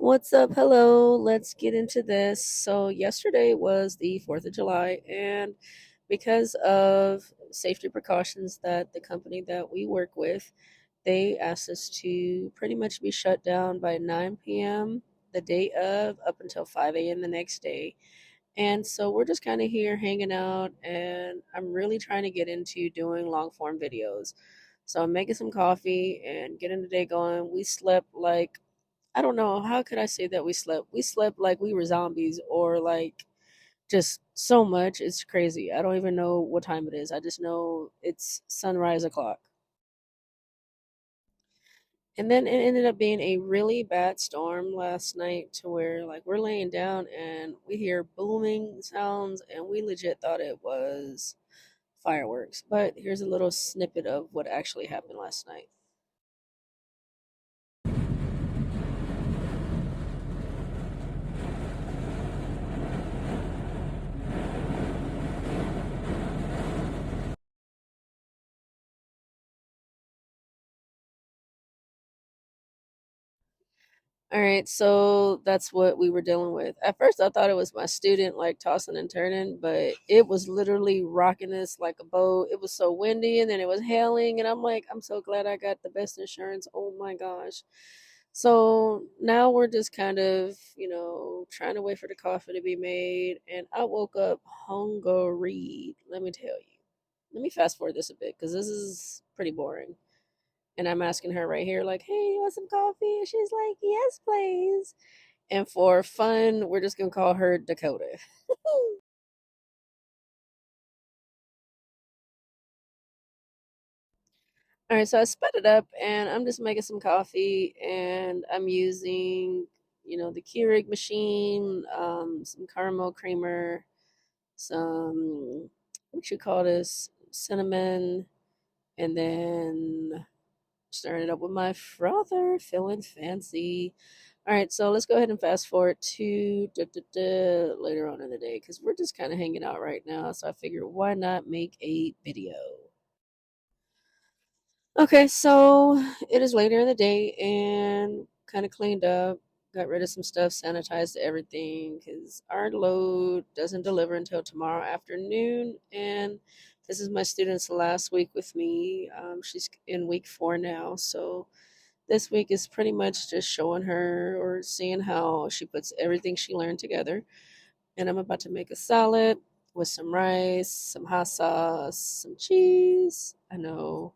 What's up? Hello. Let's get into this. So, yesterday was the 4th of July, and because of safety precautions that the company that we work with, they asked us to pretty much be shut down by 9 p.m. the day of up until 5 a.m. the next day. And so, we're just kind of here hanging out, and I'm really trying to get into doing long form videos. So, I'm making some coffee and getting the day going. We slept like I don't know. How could I say that we slept? We slept like we were zombies or like just so much. It's crazy. I don't even know what time it is. I just know it's sunrise o'clock. And then it ended up being a really bad storm last night to where like we're laying down and we hear booming sounds and we legit thought it was fireworks. But here's a little snippet of what actually happened last night. All right, so that's what we were dealing with. At first, I thought it was my student like tossing and turning, but it was literally rocking us like a boat. It was so windy and then it was hailing, and I'm like, I'm so glad I got the best insurance. Oh my gosh. So now we're just kind of, trying to wait for the coffee to be made, and I woke up hungry. Let me tell you. Let me fast forward this a bit because this is pretty boring. And I'm asking her right here, like, hey, you want some coffee? And she's like, yes, please. And for fun, we're just going to call her Dakota. All right, so I sped it up and I'm just making some coffee and I'm using, the Keurig machine, some caramel creamer, some, what you call this, cinnamon, and then stirring it up with my frother, feeling fancy. All right, so let's go ahead and fast forward to later on in the day because we're just kind of hanging out right now. So I figured, why not make a video? Okay, so it is later in the day and kind of cleaned up, got rid of some stuff, sanitized everything because our load doesn't deliver until tomorrow afternoon. And this is my student's last week with me. She's in week 4 now, so this week is pretty much just showing her or seeing how she puts everything she learned together. And I'm about to make a salad with some rice, some hot sauce, some cheese. I know.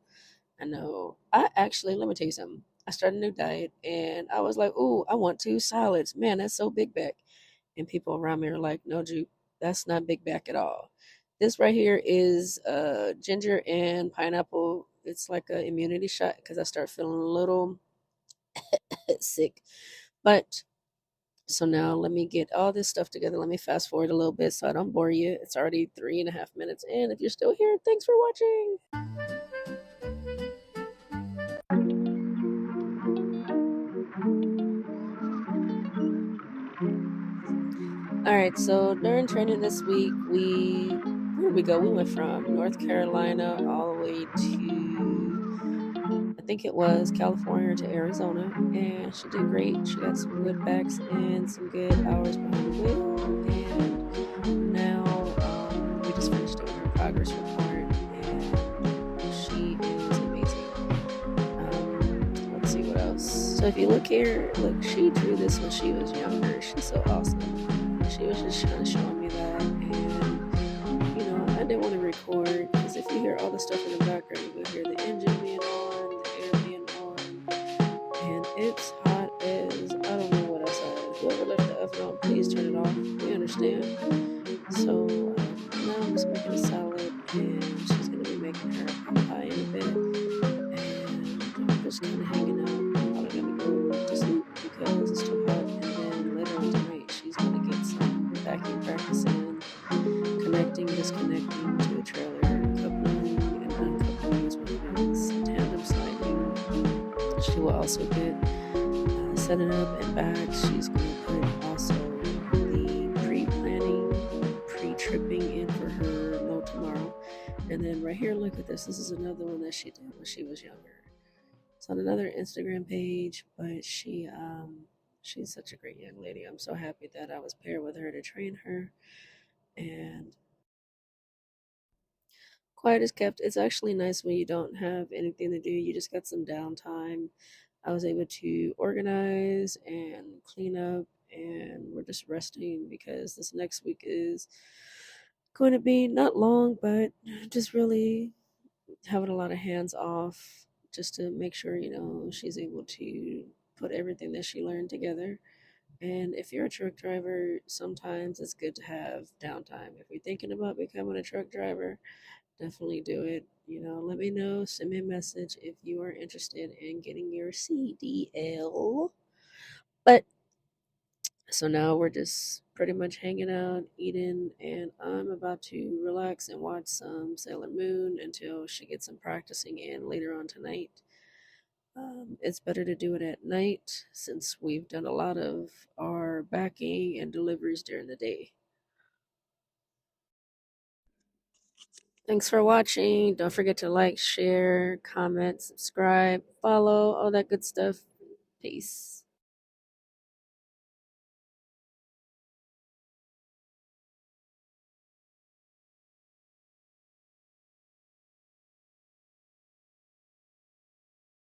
I actually, let me tell you something. I started a new diet and I was like, ooh, I want 2 salads. Man, that's so big back. And people around me are like, no, Jupe, that's not big back at all. This right here is ginger and pineapple. It's like an immunity shot because I start feeling a little sick. But so now let me get all this stuff together. Let me fast forward a little bit so I don't bore you. It's already 3.5 minutes in. If you're still here, thanks for watching. All right, so during training this week, where did we go? We went from North Carolina all the way to, I think it was California to Arizona, and she did great. She got some good backs and some good hours behind the wheel, and now we just finished doing her progress report, and she is amazing. Let's see what else. So if you look here, look, she drew this when she was younger. She's so awesome. She was just kind of showing me that, and I didn't want to record because if you hear all the stuff in the background, you'll hear the engine being on, the air being on, and it's hot as I don't know what outside. Whoever left the oven on, please turn it off. We understand. So now I'm just making a salad, and she's gonna be making her apple pie in a bit, and I'm just kind of hanging out. I'm probably gonna go to sleep because it's too hot, and then later on tonight she's gonna get some vacuum practicing, connecting, disconnecting to the trailer, coupling and uncoupling is what it is, tandem sliding. She will also get setting up and back. She's going to put also the pre-planning, pre-tripping in for her load tomorrow. And then right here, look at this. This is another one that she did when she was younger. It's on another Instagram page, but she She's such a great young lady. I'm so happy that I was paired with her to train her. And quiet is kept. It's actually nice when you don't have anything to do. You just got some downtime. I was able to organize and clean up, and we're just resting because this next week is going to be not long, but just really having a lot of hands off just to make sure, she's able to put everything that she learned together. And if you're a truck driver, sometimes it's good to have downtime. If you're thinking about becoming a truck driver, definitely do it. Let me know. Send me a message if you are interested in getting your CDL. But so now we're just pretty much hanging out, eating, and I'm about to relax and watch some Sailor Moon until she gets some practicing in later on tonight. It's better to do it at night since we've done a lot of our backing and deliveries during the day. Thanks for watching. Don't forget to like, share, comment, subscribe, follow, all that good stuff. Peace.